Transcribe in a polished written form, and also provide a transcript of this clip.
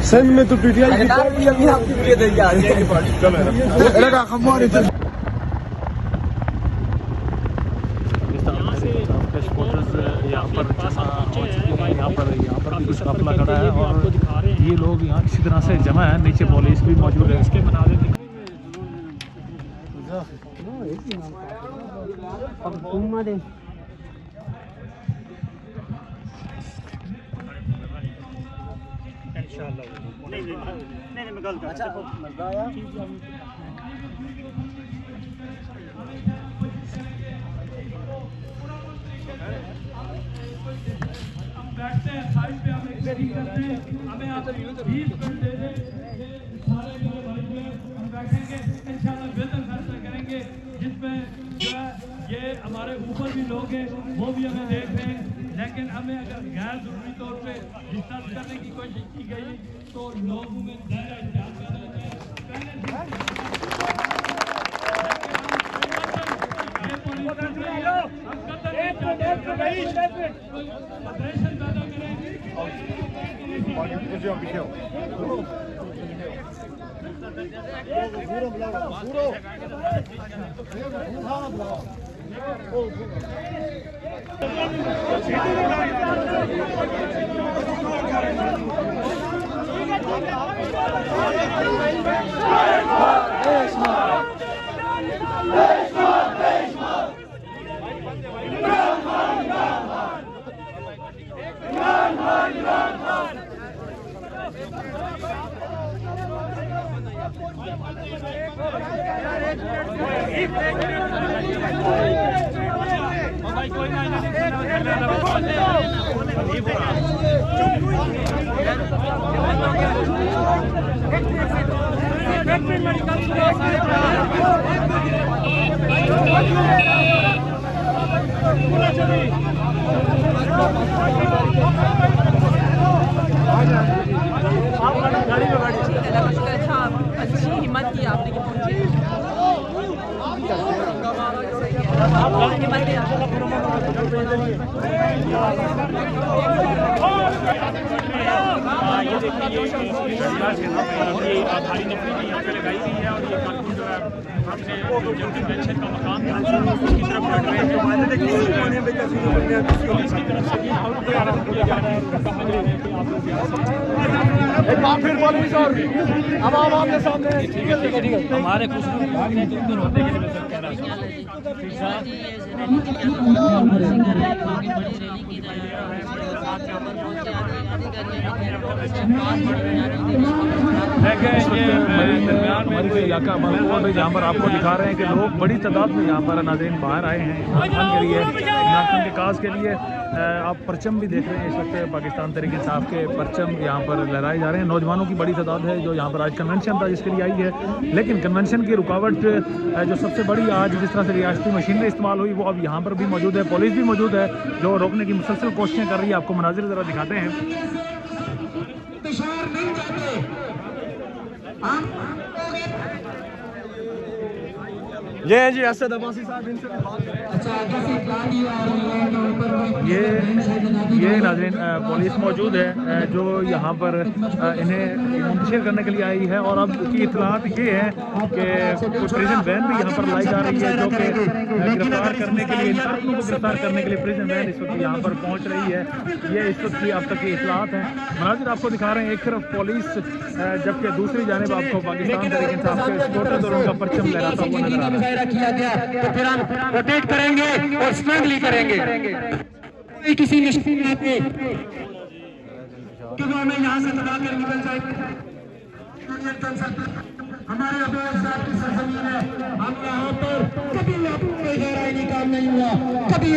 संघ में तो पीटीआई की यहाँ पर भी कुछ काफिला खड़ा है और ये लोग यहाँ इसी तरह से जमा है। नीचे पुलिस भी मौजूद है। इसके मनाजिर बैठते हैं साइड पे, हम एक्सचेंज करते हैं, हमें आप 20 मिनट दे दें सारे मेरे भाई पे, हम बैठेंगे इंशाल्लाह बेहतर फैसला करेंगे जिसमें जो है ये हमारे ऊपर भी लोग हैं वो भी हमें देख रहे हैं, लेकिन हमें अगर गैर जरूरी तौर पे डिस्टर्ब करने की कोशिश की गई तो लोगों में ज़्यादा ध्यान देना चाहिए। अच्छी हिम्मत की आपने कि पहुंचे हिम्मत ये देखिए ये आधारी नफरी भी यहाँ पे लगाई गई है और ये कानून जो है हमने जो कन्वेंशन का मकान था उसकी तरफ बढ़ रहे हैं। इसकी तरफ से आराम किया जा रहा है। हमारे कुछ विभाग ने तो उधर होने के लिए कह रहा इलाका मलकोट जहाँ पर आपको दिखा रहे हैं कि लोग बड़ी तादाद में यहाँ पर नाज़रीन बाहर आए हैं नाखन के लिए, नाखन के काज के लिए। आप परचम भी देख रहे हैं इस वक्त पाकिस्तान तहरीक इंसाफ के परचम यहाँ पर लहराए जा रहे हैं। नौजवानों की बड़ी तादाद है जो यहाँ पर आज कन्वेंशन था जिसके लिए आई है, लेकिन कन्वेंशन की रुकावट जो सबसे बड़ी आज जिस तरह से रियासती मशीनरी इस्तेमाल हुई वो अब यहाँ पर भी मौजूद है। पुलिस भी मौजूद है जो रोकने की मुसलसल कोशिशें कर रही है। आपको मनाजिर ज़रा दिखाते हैं। ये हैं जी असद अब्बासी साहब, इनसे ये नाज़रीन पुलिस मौजूद है जो यहाँ पर इन्हें मुंतशिर करने के लिए आई है और अब की इतलात ये है कि कुछ प्रिजन वैन भी यहाँ पर लाई जा रही है जो कि गिरफ्तार करने के लिए, इन कारकुनों को गिरफ्तार करने के लिए प्रिजन वैन इस वक्त यहाँ पर पहुँच रही है। ये इस वक्त की अब तक की इतलात हैं। मनाजिर आपको दिखा रहे हैं, एक तरफ पुलिस जबकि दूसरी जानिब आपको पाकिस्तान तहरीक इंसाफ के सपोर्टर्स और उनका परचम लहराता हुआ नजर आ रहा है। किया गया तो फिर हम रोटेट करेंगे और स्ट्रांगली करेंगे। किसी निश्चित पे कि वो हमें यहाँ से दबा कर निकल जाएंगे। हमारे अब्बास साहब की सरजमीन है, हम यहाँ पर कभी कोई गैर आईनी काम नहीं हुआ, कभी